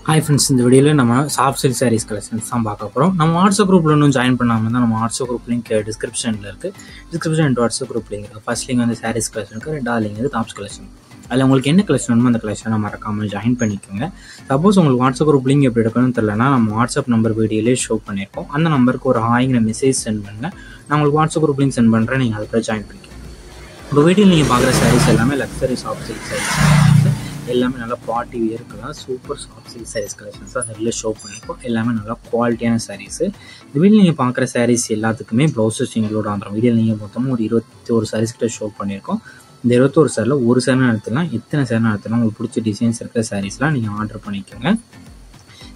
Hi friends, இந்த வீடியோவில் நம்ம சாஃப்ட் சில்க் சாரீஸ் கலெக்ஷன்ஸ் தான் பார்க்க போகிறோம். நம்ம வாட்ஸ்அப் குரூப்பில் இன்னும் ஜாயின் பண்ணாமல் தான் நம்ம வாட்ஸ்அப் குரூப் லிங்க் டிஸ்கிரிப்ஷனில் இருக்குது. டிஸ்கிரிப்ஷன் வாட்ஸ்அப் குரூப் லிங்க் இருக்குது. ஃபர்ஸ்ட் லிங்க் வந்து சாரீஸ் கலெக்ஷன் இருக்குது, ரெண்டாவது லிங்க் வந்து டாப்ஸ் கலெக்ஷன். அதில் உங்களுக்கு என்ன கலெக்ஷன் வேணுமோ அந்த கலெக்ஷனை மறக்காமல் ஜாயின் பண்ணிக்கோங்க. சப்போஸ் உங்களுக்கு வாட்ஸ்அப் குரூப் லிங்க் எப்படி எடுக்கணும்னு தெரியலனா நம்ம வாட்ஸ்அப் நம்பர் வீடியோலேயே ஷோ பண்ணியிருக்கோம். அந்த நம்பருக்கு ஒரு ஹாய்ங்கிற மெசேஜ் சென்ட் பண்ணுங்கள். நான் உங்களுக்கு வாட்ஸ்அப் குரூப் லிங்க் சென்ட் பண்ணுறேன், நீங்கள் அதில் ஜாயின் பண்ணிக்கோங்க. இப்போ வீடியோவில் நீங்கள் பார்க்குற சாரீஸ் எல்லாமே லக்ஸரி சாஃப்ட் சில்க் சாரீஸ் எல்லாமே நல்லா பார்ட்டி வியர்க்கலாம். Super soft silk sarees collections தான் அதில் ஷோ பண்ணியிருக்கோம். எல்லாமே நல்லா குவாலிட்டியான சாரீஸு. இந்த வீடியோ நீங்கள் பார்க்குற சாரீஸ் எல்லாத்துக்குமே ப்ளவுசஸ் இன்க்ளூட் ஆகிற வீடியோ நீங்கள் மொத்தமாக ஒரு 21 சாரீஸ் கிட்ட ஷோ பண்ணியிருக்கோம். இந்த 21 சாரில் ஒரு சேரீ எடுத்துலாம், எத்தனை சேரீ எடுத்துலாம் உங்களுக்கு பிடிச்ச டிசைன்ஸ் இருக்கிற சாரீஸ்லாம் நீங்கள் ஆர்டர் பண்ணிக்கோங்க.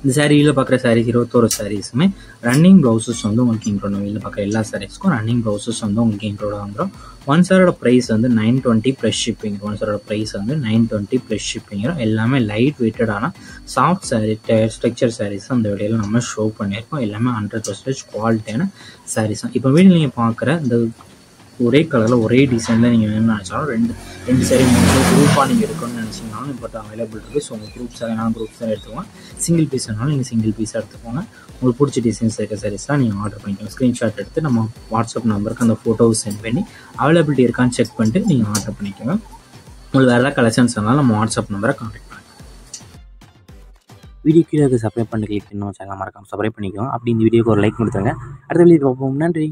இந்த சாரியில் பார்க்குற சாரீஸ் 21 சாரீஸுமே ரன்னிங் ப்ளவுசஸ் வந்து உங்களுக்கு இன்க்ளூட் ஆகும். இதில் பார்க்குற எல்லா சாரீஸ்க்கும் ரன்னிங் ப்ளவுசஸ் வந்து உங்களுக்கு இன்க்ளூட் ஆகும். ஒன் சாரோட ப்ரைஸ் வந்து 920 ப்ளஸ் ஷிப்பிங். ஒன் சாரோட ப்ரைஸ் வந்து 920 ப்ளஸ் ஷிப்பிங். எல்லாமே லைட் வெயிட்டடான சாஃப்ட் சாரீ ஸ்ட்ரக்சர் சாரீஸ் அந்த வீடியோவில் நம்ம ஷோ பண்ணியிருக்கோம். எல்லாமே 100% குவாலிட்டியான சாரீஸ் தான். இப்போ வீடியோ நீங்கள் பார்க்குற இந்த ஒரே கலரில் ஒரே டிசைனில் நீங்கள் வேணும்னு நினச்சாலும் ரெண்டு சாரி 3 சாரி குரூப்பாக நீங்கள் எடுக்கணும்னு நினச்சிங்கனாலும் இப்போ அவைலபிள் இருக்குது. ஸோ உங்கள் குரூப் சாரி குரூப் சாரி எடுத்துக்கோங்க. சிங்கிள் பீஸ் வேணாலும் நீங்கள் சிங்கிள் பீஸாக எடுத்துக்கோங்க. உங்களுக்கு பிடிச்ச டிசைன்ஸ் இருக்க சாரீஸ்லாம் நீங்கள் ஆர்டர் பண்ணிக்கோங்க. ஸ்க்ரீன்ஷாட் எடுத்து நம்ம வாட்ஸ்அப் நம்பருக்கு அந்த ஃபோட்டோவை சென்ட் பண்ணி அவைலபிலிட்டி இருக்கான்னு செக் பண்ணிட்டு நீங்கள் ஆர்டர் பண்ணிக்கோங்க. உங்களுக்கு வேறு ஏதாவது கலெக்ஷன்ஸ் இருந்தாலும் நம்ம வாட்ஸ்அப் நம்பரை கான்டாக்ட் பண்ணுங்கள். வீடியோ கீழே சப்ஸ்கிரைப் பண்ணி கிளிக் இன்னும் சேனல் மறக்காம சப்ஸ்கிரைப் பண்ணிக்கோங்க. அப்படி இந்த வீடியோக்கு ஒரு லைக் கொடுத்துருங்க. அடுத்த வீடியோ பார்ப்போம். நன்றி.